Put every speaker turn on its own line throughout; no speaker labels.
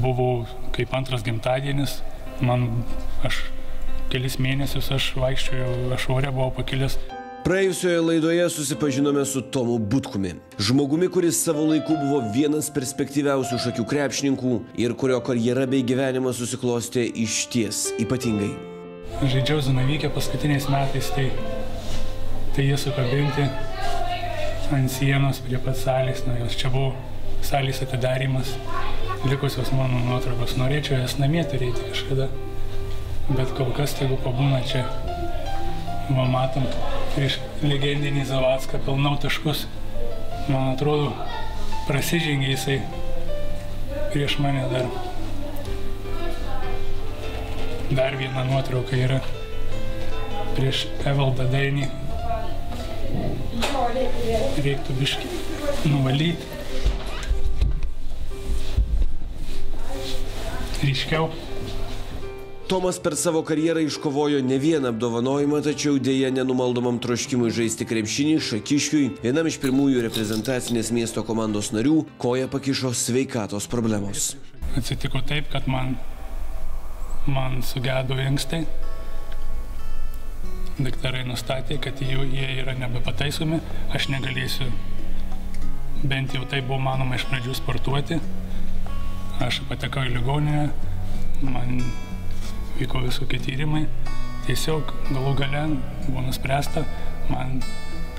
buvo kaip antras gimtadienis. Aš kelis mėnesius aš vaikščiojau, aš ore buvau pakilęs.
Praėjusioje laidoje susipažinome su Tomu Butkumi, žmogumi, kuris savo laiku buvo vienas perspektyviausių šakių krepšininkų ir kurio karjera bei gyvenimas susiklostė išties ypatingai.
Žaidžiau Zanavyke paskutiniais metais, tai jie sukabinti ant sienos prie pat salės, jos čia buvo salės atidarymas, likusios mano nuotraukos. Norėčiau jas namie turėti kažkada, bet kol kas tegu pabūna čia. Va, matom, prieš legendinį Zavacką pelnau taškus. Man atrodo, prasižengė jisai prieš mane dar. Dar viena nuotrauka yra prieš Evaldą Dainį. Reiktų biškį nuvalyti. Ryškiau.
Tomas per savo karjerą iškovojo ne vieną apdovanojimą, tačiau dėja nenumaldomam troškimui žaisti krepšinį Šakiškiui, vienam iš pirmųjų reprezentacinės miesto komandos narių, koją pakišo sveikatos problemos.
Atsitiko taip, kad man sugedo inkstai. Daktarai nustatė, kad jie yra nebepataisomi, aš negalėsiu, bent jau tai buvo manoma iš pradžių sportuoti. Aš patekau į ligoninę, man vyko visokie tyrimai. Tiesiog galų gale buvo nuspręsta man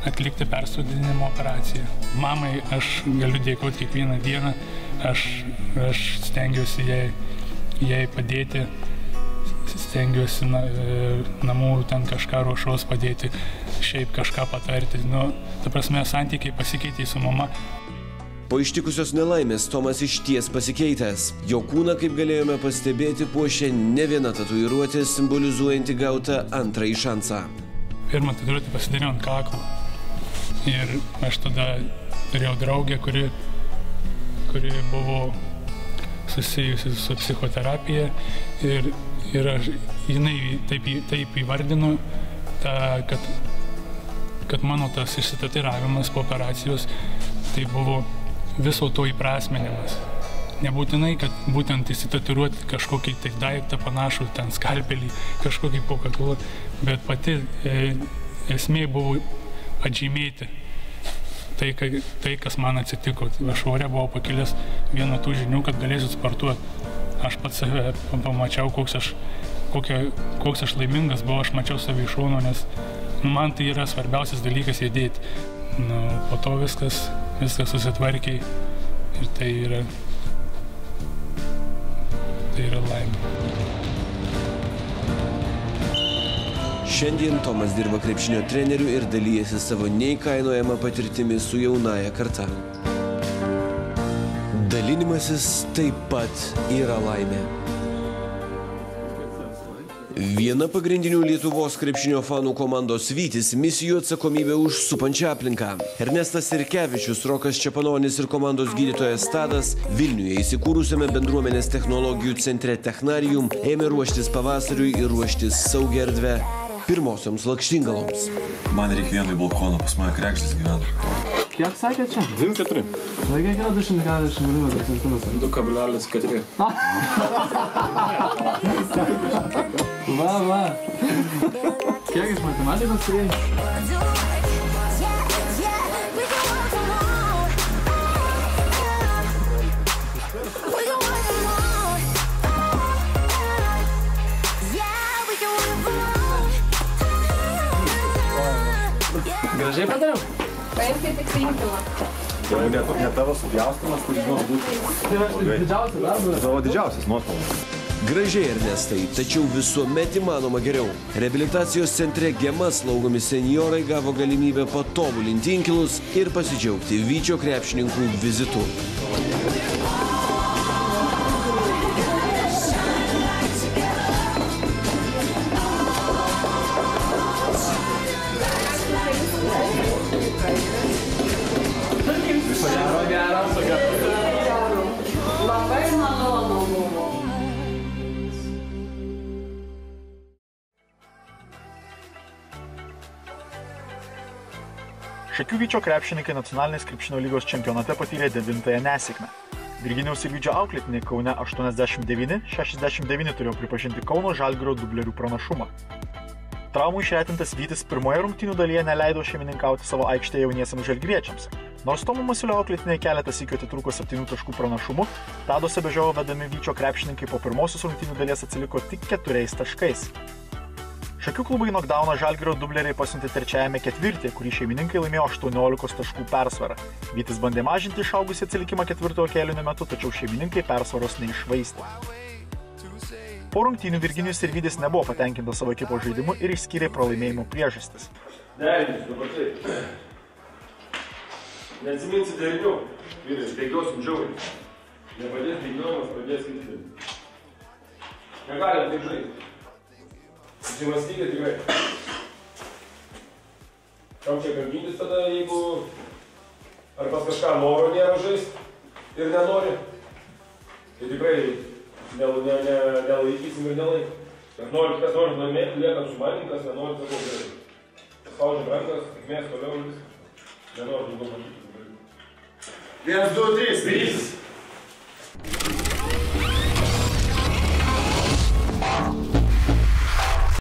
atlikti persodinimo operaciją. Mamai aš galiu dėkoti kiekvieną dieną, aš stengiuosi jai padėti, stengiuosi namų ten kažką ruošos padėti, šiaip kažką patarti. Ta prasme, santykiai pasikeitė su mama.
Po ištikusios nelaimės Tomas išties pasikeitęs. Jo kūną, kaip galėjome pastebėti, puošė ne viena tatuiruotė, simbolizuojanti gautą antrąjį šansą.
Pirmą tatuiruotę pasidariau ant kaklo. Ir aš tada turėjau draugę, kuri buvo susijusi su psichoterapija. Ir jinai taip įvardino, kad mano tas išsitatuiravimas po operacijos tai buvo viso to įprasminimas. Nebūtinai, kad būtent įsitatuiruoti kažkokį tai daiktą panašų, ten skalpelį, kažkokį po kaklu, bet pati esmė buvo atžymėti tai, kas man atsitiko. Aš ore buvau pakilęs vieno tų žinių, kad galėsiu sportuoti. Aš pats save pamačiau, koks aš laimingas buvau, aš mačiau save iš šono, nes man tai yra svarbiausias dalykas judėti. Po to viskas susitvarkė ir tai yra laimė.
Šiandien Tomas dirba krepšinio treneriu ir dalyjasi savo neįkainojamą patirtimi su jaunaja karta. Dalinimasis taip pat yra laimė. Viena pagrindinių Lietuvos krepšinio fanų komandos Vytis misijų atsakomybė už supančią aplinką. Ernestas Sirkevičius, Rokas Čepanonis ir komandos gydytojas Tadas Vilniuje įsikūrusiame bendruomenės technologijų centre Technarium ėmė ruoštis pavasariui ir ruoštis saugią erdvę pirmosioms lakštingaloms.
Man reikia vieno į balkoną, pas mane krekštis gyvena.
Kiek sakė čia?
2,4.
Na, kiek yra 240 mm?
2,4.
Va. Kiek iš matematikos turėjai? Gražiai padariau?
Paimkai tik rinkimą.
Ne tavo supjaustymas, kur žinot būtų.
Didžiausias darbas.
Tavo didžiausias nuopelnas.
Gražiai, Ernestai, tačiau visuomet įmanoma geriau. Reabilitacijos centre Gema slaugomi senjorai gavo galimybę patobulinti inkilus ir pasidžiaugti Vyčio krepšininkų vizitu.
Šakių Vyčio krepšininkai nacionalinės krepšinio lygos čempionate patyrė 9-ąją nesėkmę. Virginijaus Sirvydžio auklėtiniai Kaune 89-69 turėjo pripažinti Kauno Žalgirio dublerių pranašumą. Traumų išretintas Vytis pirmoje rungtynių dalyje neleido šeimininkauti savo aikštėje jauniesiams žalgiriečiams. Nors Tomo Masiulio auklėtiniai keletą sykių atitruko 7 taškų pranašumu, Tado Sebežiovo vedami Vyčio krepšininkai po pirmosios rungtynių dalies atsiliko tik 4 taškais. Šakių klubai nokdauną Žalgirio dubleriai pasiuntė trečiajame ketvirtyje, kurį šeimininkai laimėjo 18 taškų persvarą. Vytis bandė mažinti išaugusį atsilikimą ketvirtojo kėlinio metu, tačiau šeimininkai persvaros neiššvaistė. Po rungtynių Virginijus Sirvydis nebuvo patenkintas savo ekipos žaidimu ir išskyrė pralaimėjimo priežastis.
Neatsiminsi derinių, vyrai, bėgiosim žiauriai. Nepadės bėgiojimas, pradės kityti. Negalim taip žaisti. Susimastykite tikrai. Kam čia kankintis tada, jeigu ar pas kažką noro nėra žaisti ir nenori, tai tikrai nelaikysim ir nelaikim. Kas nori laimėti, liekam su manim, kas nenori, sakau gerai. Spaudžiam rankas, sėkmės toliau ir viskas. Nenori daugiau matyti. 1, 2, 3.